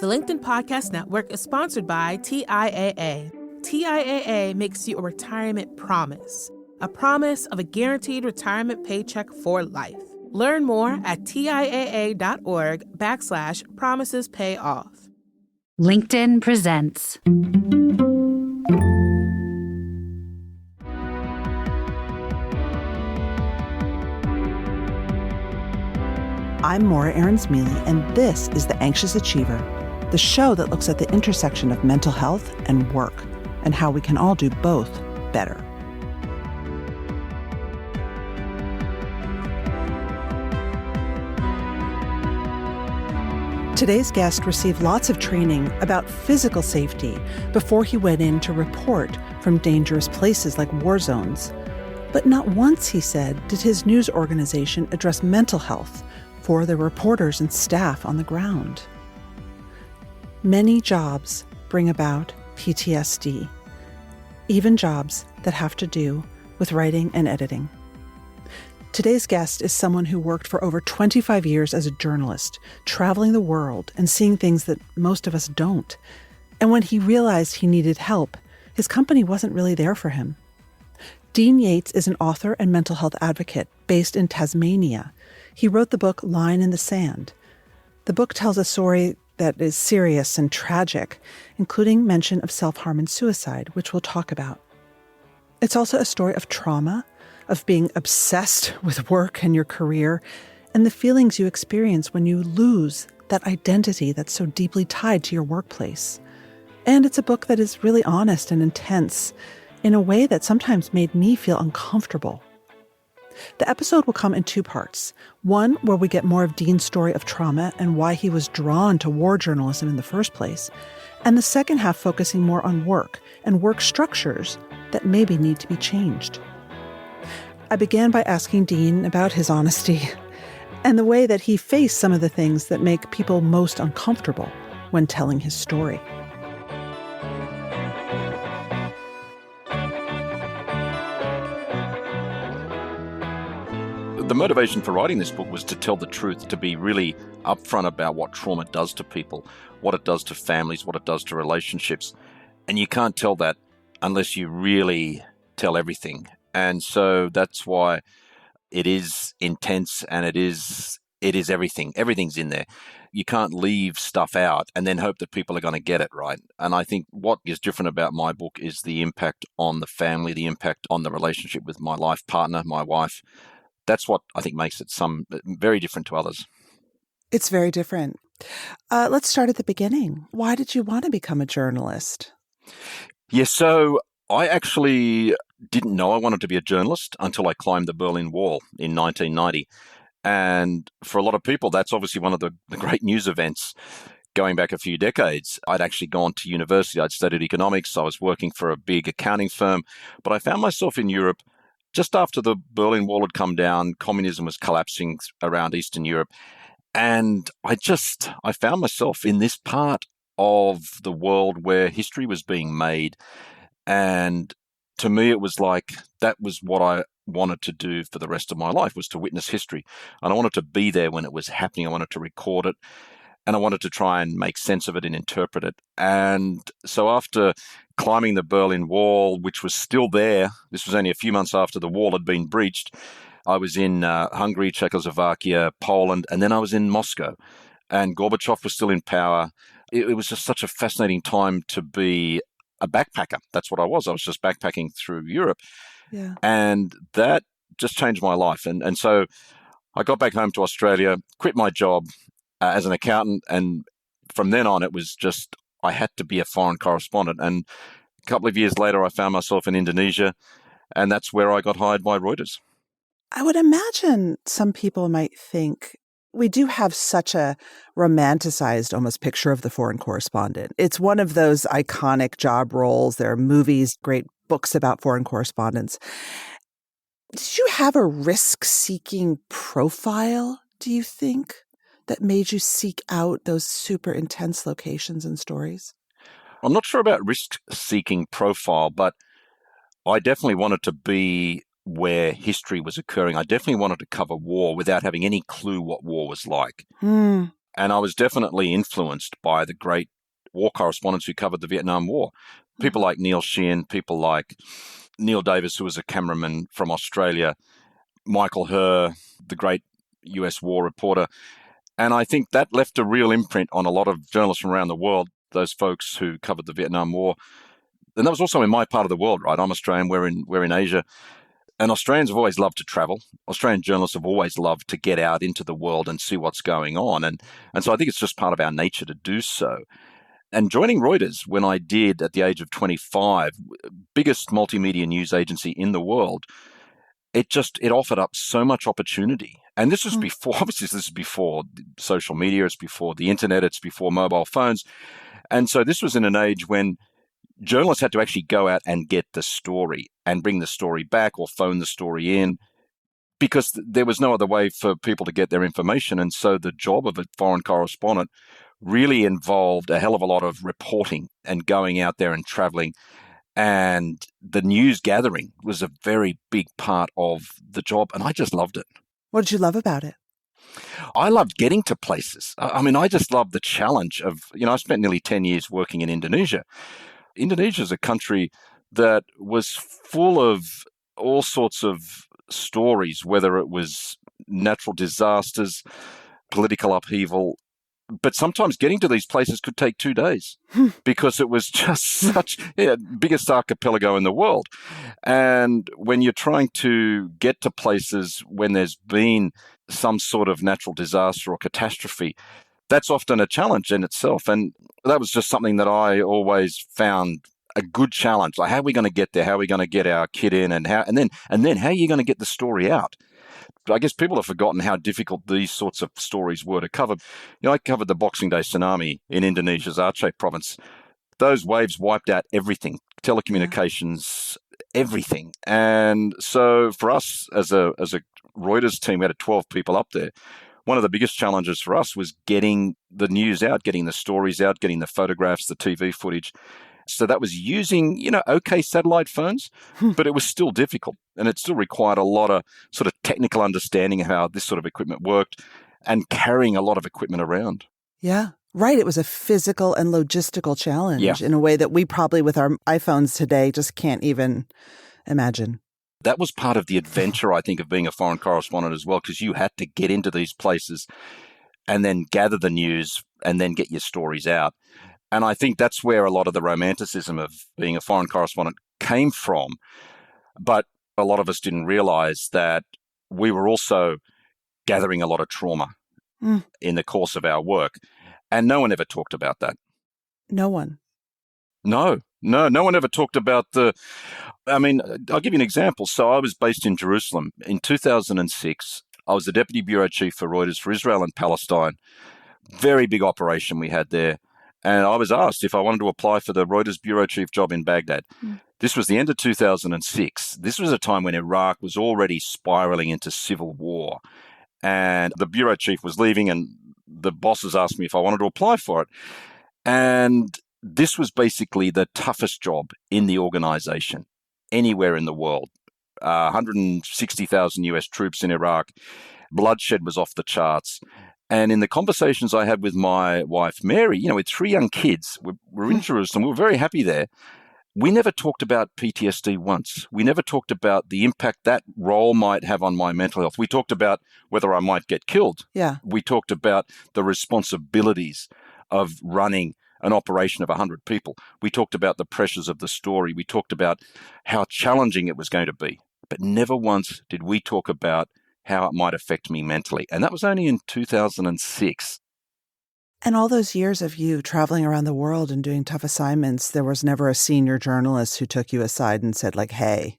The LinkedIn Podcast Network is sponsored by TIAA. TIAA makes you a retirement promise, a promise of a guaranteed retirement paycheck for life. Learn more at TIAA.org/promises pay off. LinkedIn presents. I'm Aarons-Mele, and this is The Anxious Achiever, the show that looks at the intersection of mental health and work, and how we can all do both better. Today's guest received lots of training about physical safety before he went in to report from dangerous places like war zones. But not once, he said, did his news organization address mental health for the reporters and staff on the ground. Many jobs bring about PTSD, even jobs that have to do with writing and editing. Today's guest is someone who worked for over 25 years as a journalist, traveling the world and seeing things that most of us don't. And when he realized he needed help, his company wasn't really there for him. Dean Yates is an author and mental health advocate based in Tasmania. He wrote the book Line in the Sand. The book tells a story that is serious and tragic, including mention of self-harm and suicide, which we'll talk about. It's also a story of trauma, of being obsessed with work and your career, and the feelings you experience when you lose that identity that's so deeply tied to your workplace. And it's a book that is really honest and intense in a way that sometimes made me feel uncomfortable. The episode will come in two parts. One, where we get more of Dean's story of trauma and why he was drawn to war journalism in the first place. And the second half focusing more on work and work structures that maybe need to be changed. I began by asking Dean about his honesty and the way that he faced some of the things that make people most uncomfortable when telling his story. The motivation for writing this book was to tell the truth, to be really upfront about what trauma does to people, what it does to families, what it does to relationships. And you can't tell that unless you really tell everything. And so that's why it is intense and it is everything. Everything's in there. You can't leave stuff out and then hope that people are going to get it right. And I think what is different about my book is the impact on the family, the impact on the relationship with my life partner, my wife. That's what I think makes it very different to others. It's very different. Let's start at the beginning. Why did you want to become a journalist? Yes, so I actually didn't know I wanted to be a journalist until I climbed the Berlin Wall in 1990. And for a lot of people, that's obviously one of the great news events going back a few decades. I'd actually gone to university. I'd studied economics. I was working for a big accounting firm. But I found myself in Europe just after the Berlin Wall had come down. Communism was collapsing around Eastern Europe. And I found myself in this part of the world where history was being made. And to me, it was like that was what I wanted to do for the rest of my life, was to witness history. And I wanted to be there when it was happening. I wanted to record it. And I wanted to try and make sense of it and interpret it. And so after climbing the Berlin Wall, which was still there, this was only a few months after the wall had been breached, I was in Hungary, Czechoslovakia, Poland, and then I was in Moscow. And Gorbachev was still in power. It was just such a fascinating time to be a backpacker. That's what I was. I was just backpacking through Europe. Yeah. And that just changed my life. And so I got back home to Australia, quit my job as an accountant, and from then on, it was just I had to be a foreign correspondent. And a couple of years later, I found myself in Indonesia, and that's where I got hired by Reuters. I would imagine some people might think we do have such a romanticized almost picture of the foreign correspondent. It's one of those iconic job roles. There are movies, great books about foreign correspondents. Did you have a risk-seeking profile, do you think, that made you seek out those super intense locations and stories? I'm not sure about risk-seeking profile, but I definitely wanted to be where history was occurring. I definitely wanted to cover war without having any clue what war was like. And I was definitely influenced by the great war correspondents who covered the Vietnam War. People like Neil Sheehan, people like Neil Davis, who was a cameraman from Australia, Michael Herr, the great US war reporter. And I think that left a real imprint on a lot of journalists from around the world, those folks who covered the Vietnam War. And that was also in my part of the world, right? I'm Australian, we're in Asia. And Australians have always loved to travel. Australian journalists have always loved to get out into the world and see what's going on. And so I think it's just part of our nature to do so. And joining Reuters when I did at the age of 25, biggest multimedia news agency in the world, it offered up so much opportunity. And this was before, obviously, this is before social media, it's before the internet, it's before mobile phones. And so this was in an age when journalists had to actually go out and get the story and bring the story back or phone the story in because there was no other way for people to get their information. And so the job of a foreign correspondent really involved a hell of a lot of reporting and going out there and traveling. And the news gathering was a very big part of the job. And I just loved it. What did you love about it? I loved getting to places. I mean, I just loved the challenge of, I spent nearly 10 years working in Indonesia. Indonesia is a country that was full of all sorts of stories, whether it was natural disasters, political upheaval. But sometimes getting to these places could take 2 days because it was just such biggest archipelago in the world. And when you're trying to get to places when there's been some sort of natural disaster or catastrophe, that's often a challenge in itself. And that was just something that I always found a good challenge. Like, how are we going to get there? How are we going to get our kid in? And then how are you going to get the story out? I guess people have forgotten how difficult these sorts of stories were to cover. I covered the Boxing Day tsunami in Indonesia's Aceh province. Those waves wiped out everything, telecommunications, everything. And so for us as a Reuters team, we had 12 people up there. One of the biggest challenges for us was getting the news out, getting the stories out, getting the photographs, the TV footage. So that was using, okay satellite phones, but it was still difficult. And it still required a lot of sort of technical understanding of how this sort of equipment worked and carrying a lot of equipment around. Yeah, right. It was a physical and logistical challenge in a way that we probably with our iPhones today just can't even imagine. That was part of the adventure, I think, of being a foreign correspondent as well, because you had to get into these places and then gather the news and then get your stories out. And I think that's where a lot of the romanticism of being a foreign correspondent came from. But a lot of us didn't realize that we were also gathering a lot of trauma in the course of our work. And no one ever talked about that. No one. No one ever talked about I'll give you an example. So I was based in Jerusalem. In 2006, I was the deputy bureau chief for Reuters for Israel and Palestine. Very big operation we had there. And I was asked if I wanted to apply for the Reuters bureau chief job in Baghdad. This was the end of 2006. This was a time when Iraq was already spiraling into civil war. And the bureau chief was leaving and the bosses asked me if I wanted to apply for it. And this was basically the toughest job in the organization anywhere in the world. 160,000 US troops in Iraq. Bloodshed was off the charts. And in the conversations I had with my wife, Mary, with 3 young kids, we're in Jerusalem, we were very happy there. We never talked about PTSD once. We never talked about the impact that role might have on my mental health. We talked about whether I might get killed. Yeah. We talked about the responsibilities of running an operation of 100 people. We talked about the pressures of the story. We talked about how challenging it was going to be. But never once did we talk about how it might affect me mentally. And that was only in 2006. And all those years of you traveling around the world and doing tough assignments, there was never a senior journalist who took you aside and said, like, hey,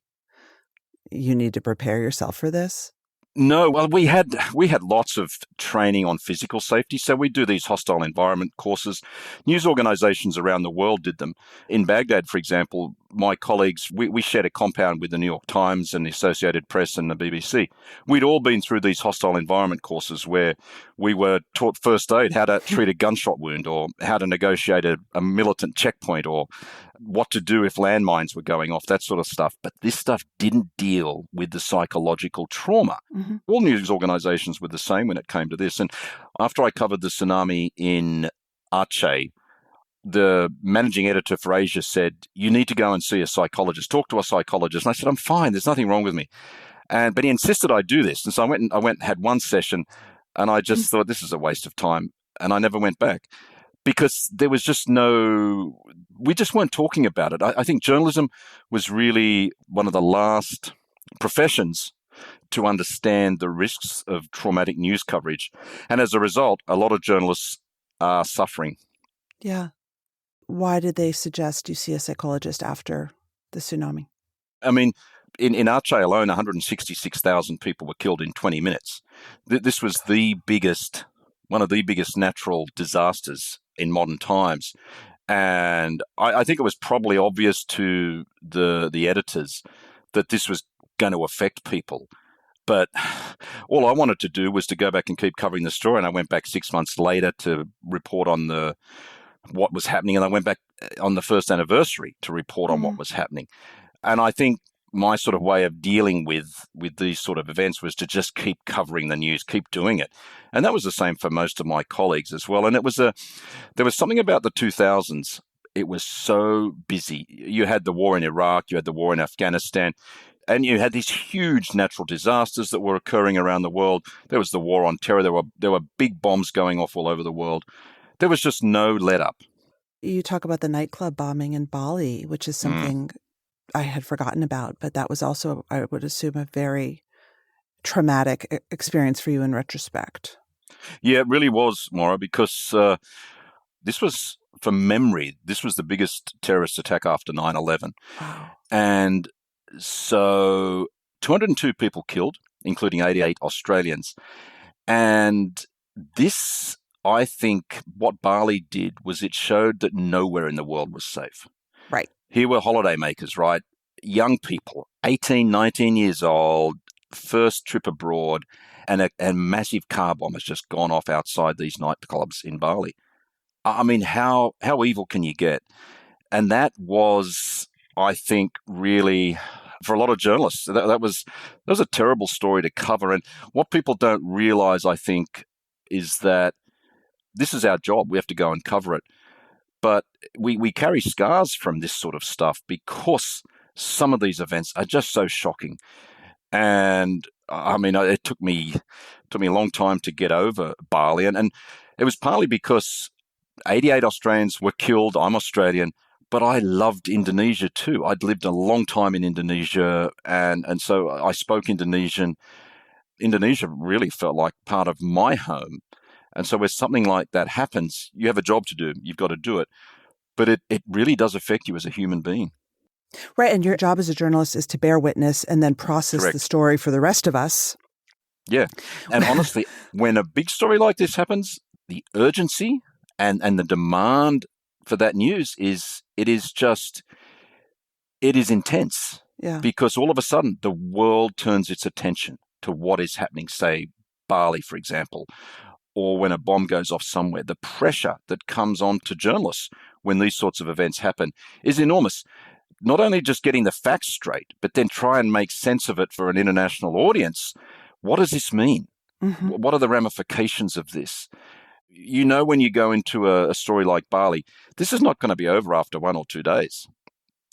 you need to prepare yourself for this? No, well, we had lots of training on physical safety. So we do these hostile environment courses. News organizations around the world did them. In Baghdad, for example, my colleagues, we shared a compound with the New York Times and the Associated Press and the BBC. We'd all been through these hostile environment courses where we were taught first aid, how to treat a gunshot wound, or how to negotiate a militant checkpoint, or what to do if landmines were going off, that sort of stuff. But this stuff didn't deal with the psychological trauma. Mm-hmm. All news organizations were the same when it came to this. And after I covered the tsunami in Aceh, the managing editor for Asia said, you need to go and see a psychologist, talk to a psychologist. And I said, I'm fine. There's nothing wrong with me. But he insisted I do this. And so I went and had one session, and I just thought, this is a waste of time. And I never went back because there was just we just weren't talking about it. I think journalism was really one of the last professions to understand the risks of traumatic news coverage. And as a result, a lot of journalists are suffering. Yeah. Why did they suggest you see a psychologist after the tsunami? I mean, in Aceh alone, 166,000 people were killed in 20 minutes. This was one of the biggest natural disasters in modern times. And I think it was probably obvious to the editors that this was going to affect people. But all I wanted to do was to go back and keep covering the story. And I went back 6 months later to report on what was happening. And I went back on the first anniversary to report on what was happening. And I think my sort of way of dealing with these sort of events was to just keep covering the news, keep doing it. And that was the same for most of my colleagues as well. And there was something about the 2000s. It was so busy. You had the war in Iraq, you had the war in Afghanistan, and you had these huge natural disasters that were occurring around the world. There was the war on terror. There were big bombs going off all over the world. There was just no let up. You talk about the nightclub bombing in Bali, which is something I had forgotten about, but that was also, I would assume, a very traumatic experience for you in retrospect. Yeah, it really was, Maura, because this was, from memory, this was the biggest terrorist attack after 9/11. Wow. And so 202 people killed, including 88 Australians. And this, I think, what Bali did was it showed that nowhere in the world was safe. Right. Here were holidaymakers, right? Young people, 18, 19 years old, first trip abroad, and a massive car bomb has just gone off outside these nightclubs in Bali. I mean, how evil can you get? And that was, I think, really, for a lot of journalists, that was a terrible story to cover. And what people don't realize, I think, is that this is our job. We have to go and cover it. But we carry scars from this sort of stuff because some of these events are just so shocking. And I mean, it took me a long time to get over Bali. And it was partly because 88 Australians were killed. I'm Australian, but I loved Indonesia too. I'd lived a long time in Indonesia, and so I spoke Indonesian. Indonesia really felt like part of my home. And so when something like that happens, you have a job to do. You've got to do it. But it really does affect you as a human being. Right. And your job as a journalist is to bear witness and then process Correct. the story for the rest of us. Yeah. And honestly, when a big story like this happens, the urgency and the demand for that news is intense. Yeah. Because all of a sudden the world turns its attention to what is happening, say, Bali, for example, or when a bomb goes off somewhere. The pressure that comes on to journalists when these sorts of events happen is enormous. Not only just getting the facts straight, but then try and make sense of it for an international audience. What does this mean? Mm-hmm. What are the ramifications of this? You know, when you go into a story like Bali, this is not going to be over after 1 or 2 days.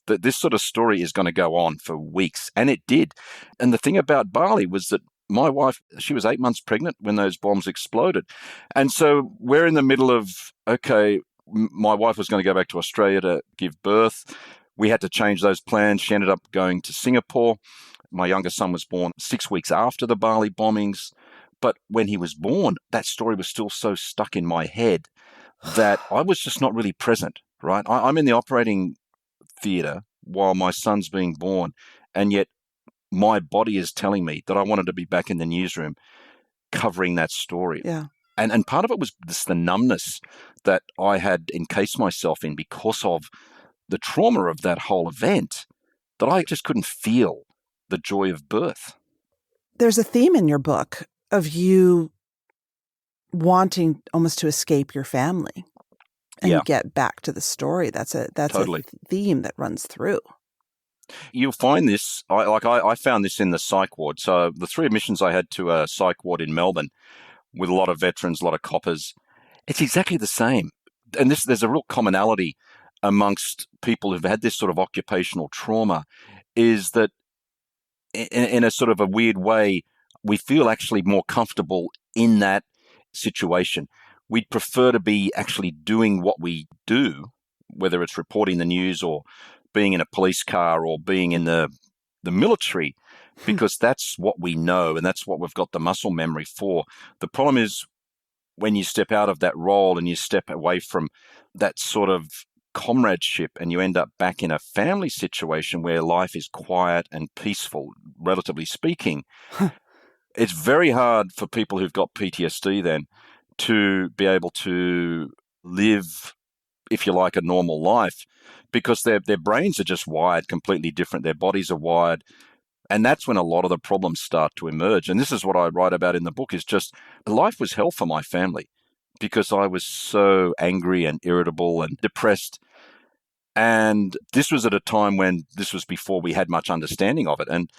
That this sort of story is going to go on for weeks, and it did. And the thing about Bali was that my wife, she was 8 months pregnant when those bombs exploded. And so we're in the middle of, okay, my wife was going to go back to Australia to give birth. We had to change those plans. She ended up going to Singapore. My younger son was born 6 weeks after the Bali bombings. But when he was born, that story was still so stuck in my head that I was just not really present, right? I'm in the operating theatre while my son's being born, and yet my body is telling me that I wanted to be back in the newsroom covering that story. Yeah. And part of it was the numbness that I had encased myself in because of the trauma of that whole event that I just couldn't feel the joy of birth. There's a theme in your book of you wanting almost to escape your family and get back to the story. That's Totally. a theme that runs through. You'll find this, I found this in the psych ward. So the 3 admissions I had to a psych ward in Melbourne with a lot of veterans, a lot of coppers, it's exactly the same. And there's a real commonality amongst people who've had this sort of occupational trauma, is that in a sort of a weird way, we feel actually more comfortable in that situation. We'd prefer to be actually doing what we do, whether it's reporting the news or being in a police car or being in the military, because that's what we know and that's what we've got the muscle memory for. The problem is when you step out of that role and you step away from that sort of comradeship and you end up back in a family situation where life is quiet and peaceful, relatively speaking, it's very hard for people who've got PTSD then to be able to live, if you like, a normal life, because their brains are just wired completely different. Their bodies are wired. And that's when a lot of the problems start to emerge. And this is what I write about in the book, is just life was hell for my family because I was so angry and irritable and depressed. And this was at a time when this was before we had much understanding of it. And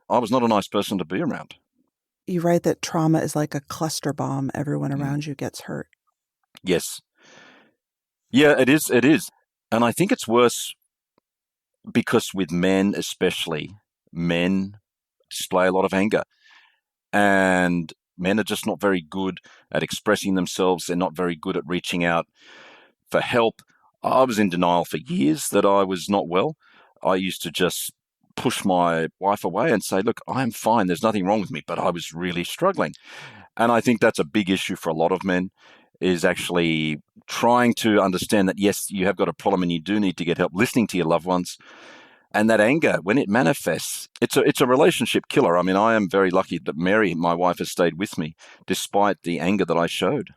I was not a nice person to be around. You write that trauma is like a cluster bomb. Everyone around you gets hurt. Yes. Yeah, it is. It is. And I think it's worse because with men especially, men display a lot of anger. And men are just not very good at expressing themselves. They're not very good at reaching out for help. I was in denial for years that I was not well. I used to just push my wife away and say, look, I'm fine. There's nothing wrong with me. But I was really struggling. And I think that's a big issue for a lot of men, is actually trying to understand that, yes, you have got a problem and you do need to get help, listening to your loved ones. And that anger, when it manifests, it's a relationship killer. I mean, I am very lucky that Mary, my wife, has stayed with me despite the anger that I showed.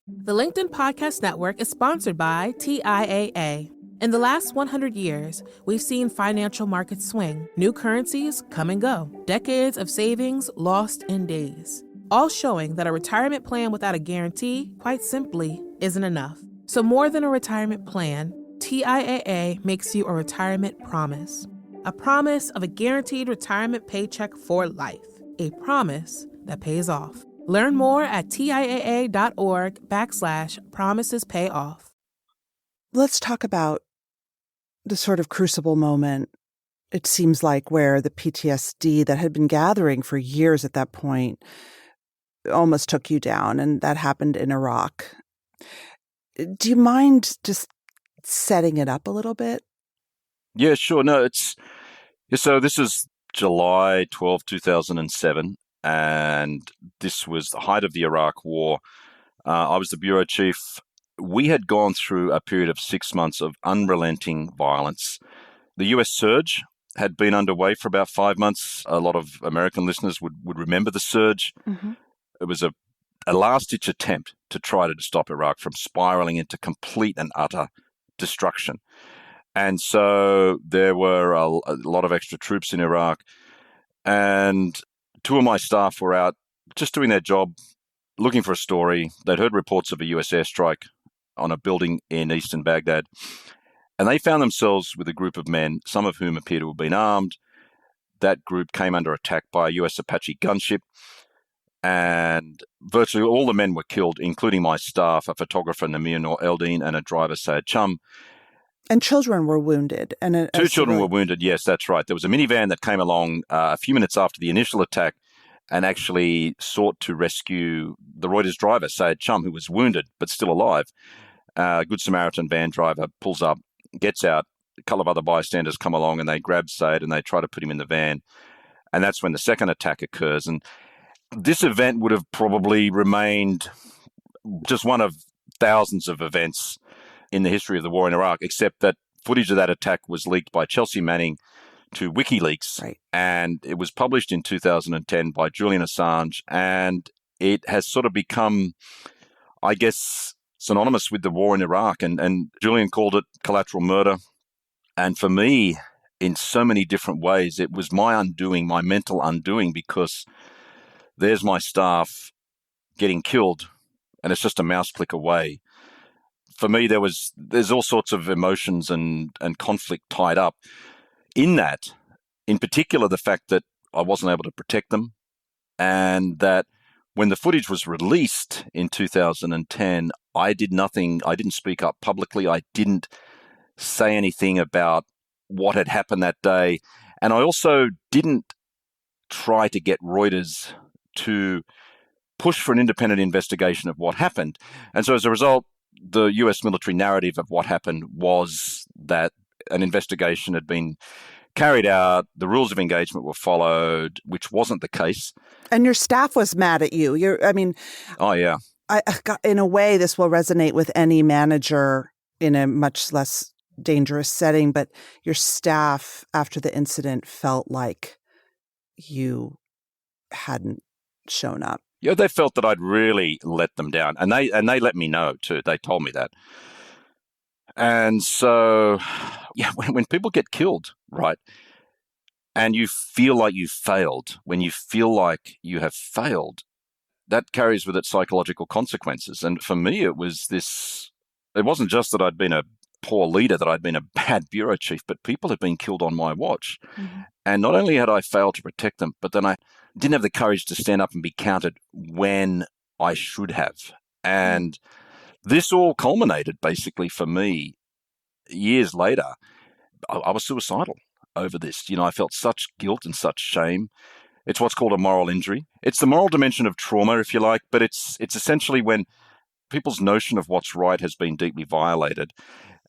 The LinkedIn Podcast Network is sponsored by TIAA. In the last 100 years, we've seen financial markets swing, new currencies come and go, decades of savings lost in days, all showing that a retirement plan without a guarantee, quite simply, isn't enough. So more than a retirement plan, TIAA makes you a retirement promise. A promise of a guaranteed retirement paycheck for life. A promise that pays off. Learn more at TIAA.org/promisespayoff. Let's talk about the sort of crucible moment, it seems like, where the PTSD that had been gathering for years at that point almost took you down, and that happened in Iraq. Do you mind just setting it up a little bit? Yeah, sure. No, so this is July 12, 2007, and this was the height of the Iraq War. I was the bureau chief. We had gone through a period of 6 months of unrelenting violence. The US surge had been underway for about 5 months. A lot of American listeners would remember the surge. Mm-hmm. It was a last-ditch attempt to try to stop Iraq from spiraling into complete and utter destruction. And so there were a lot of extra troops in Iraq, and 2 of my staff were out just doing their job, looking for a story. They'd heard reports of a US airstrike on a building in eastern Baghdad, and they found themselves with a group of men, some of whom appear to have been armed. That group came under attack by a US Apache gunship, and virtually all the men were killed, including my staff, a photographer, Namir Noor Eldin, and a driver, Sayed Chum. And children were wounded. And 2 children were wounded, yes, that's right. There was a minivan that came along a few minutes after the initial attack and actually sought to rescue the Reuters driver, Sayed Chum, who was wounded but still alive. A Good Samaritan van driver pulls up, gets out. A couple of other bystanders come along and they grab Sayed and they try to put him in the van. And that's when the second attack occurs. And this event would have probably remained just one of thousands of events in the history of the war in Iraq, except that footage of that attack was leaked by Chelsea Manning to WikiLeaks. Right. And it was published in 2010 by Julian Assange. And it has sort of become, I guess, synonymous with the war in Iraq. And Julian called it collateral murder. And for me, in so many different ways, it was my undoing, my mental undoing, because there's my staff getting killed and it's just a mouse click away. For me, there's all sorts of emotions and conflict tied up in that. In particular, the fact that I wasn't able to protect them, and that when the footage was released in 2010, I did nothing. I didn't speak up publicly. I didn't say anything about what had happened that day. And I also didn't try to get Reuters to push for an independent investigation of what happened. And so as a result, the US military narrative of what happened was that an investigation had been carried out, the rules of engagement were followed, which wasn't the case. And your staff was mad at you. Oh, yeah. In a way, this will resonate with any manager in a much less dangerous setting, but your staff after the incident felt like you hadn't shown up. Yeah, they felt that I'd really let them down, and they let me know too. They told me that. And so, yeah, when people get killed, right, and you feel like you failed, when you feel like you have failed, that carries with it psychological consequences. And for me, it wasn't just that I'd been a poor leader, that I'd been a bad bureau chief, but people had been killed on my watch. Mm-hmm. And not only had I failed to protect them, but then I didn't have the courage to stand up and be counted when I should have. And this all culminated basically for me years later. I was suicidal over this. I felt such guilt and such shame. It's what's called a moral injury. It's the moral dimension of trauma, if you like, but it's essentially when people's notion of what's right has been deeply violated.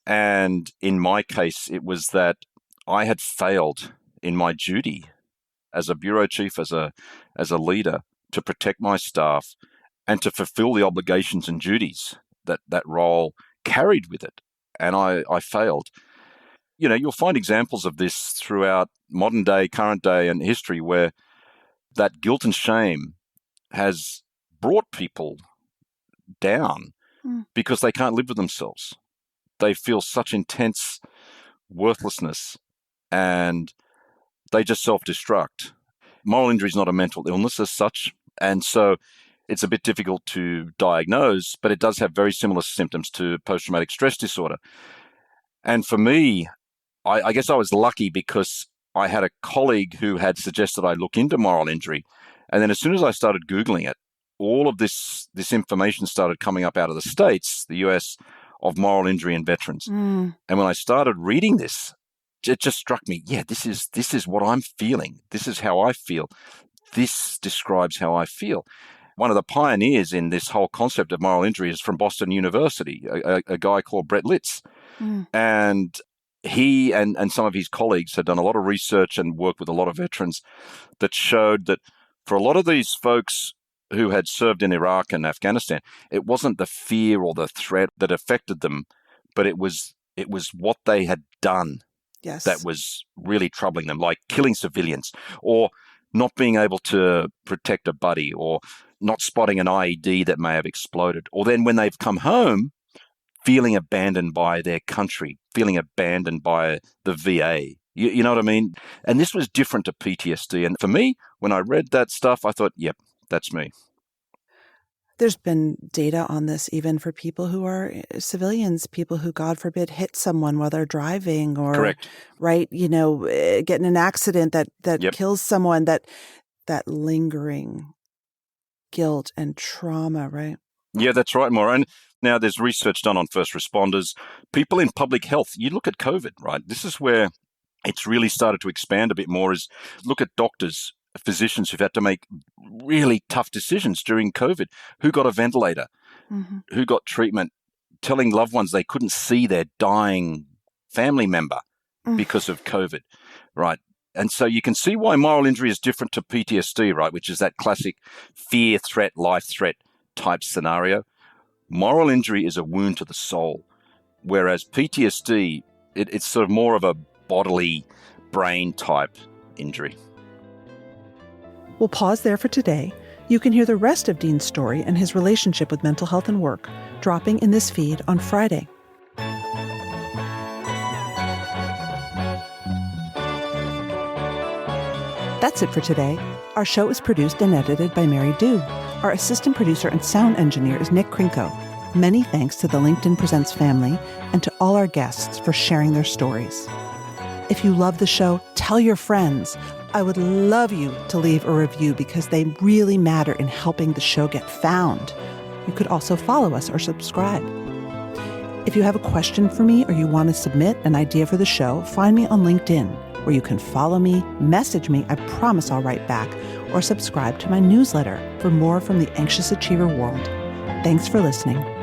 And in my case, it was that I had failed in my duty as a bureau chief, as a leader, to protect my staff and to fulfill the obligations and duties that role carried with it. And I failed. You'll find examples of this throughout modern day, current day, and history where that guilt and shame has brought people down because they can't live with themselves. They feel such intense worthlessness and they just self-destruct. Moral injury is not a mental illness as such, and so it's a bit difficult to diagnose, but it does have very similar symptoms to post-traumatic stress disorder. And for me, I guess I was lucky because I had a colleague who had suggested I look into moral injury. And then as soon as I started Googling it, all of this information started coming up out of the States, the US, of moral injury in veterans. And when I started reading this, it just struck me, yeah, this is what I'm feeling. This is how I feel. This describes how I feel. One of the pioneers in this whole concept of moral injury is from Boston University, a guy called Brett Litz. And he and some of his colleagues had done a lot of research and worked with a lot of veterans that showed that for a lot of these folks who had served in Iraq and Afghanistan, it wasn't the fear or the threat that affected them, but it was what they had done that was really troubling them, like killing civilians or not being able to protect a buddy or not spotting an IED that may have exploded. Or then when they've come home, feeling abandoned by their country, feeling abandoned by the VA. You know what I mean? And this was different to PTSD. And for me, when I read that stuff, I thought, yep, that's me. There's been data on this even for people who are civilians, people who, God forbid, hit someone while they're driving or, correct, right, get in an accident that yep, kills someone, that lingering guilt and trauma, right? Yeah, that's right, Maura. And now there's research done on first responders, people in public health. You look at COVID, right? This is where it's really started to expand a bit more, is look at doctors, physicians who've had to make really tough decisions during COVID. Who got a ventilator? Who got treatment? Telling loved ones they couldn't see their dying family member because of COVID, right? And so you can see why moral injury is different to PTSD, right? Which is that classic fear, threat, life threat type scenario. Moral injury is a wound to the soul, whereas PTSD, it's sort of more of a bodily brain type injury. We'll pause there for today. You can hear the rest of Dean's story and his relationship with mental health and work, dropping in this feed on Friday. That's it for today. Our show is produced and edited by Mary Dew. Our assistant producer and sound engineer is Nick Krinko. Many thanks to the LinkedIn Presents family and to all our guests for sharing their stories. If you love the show, tell your friends. I would love you to leave a review because they really matter in helping the show get found. You could also follow us or subscribe. If you have a question for me or you want to submit an idea for the show, find me on LinkedIn, where you can follow me, message me, I promise I'll write back, or subscribe to my newsletter for more from the anxious achiever world. Thanks for listening.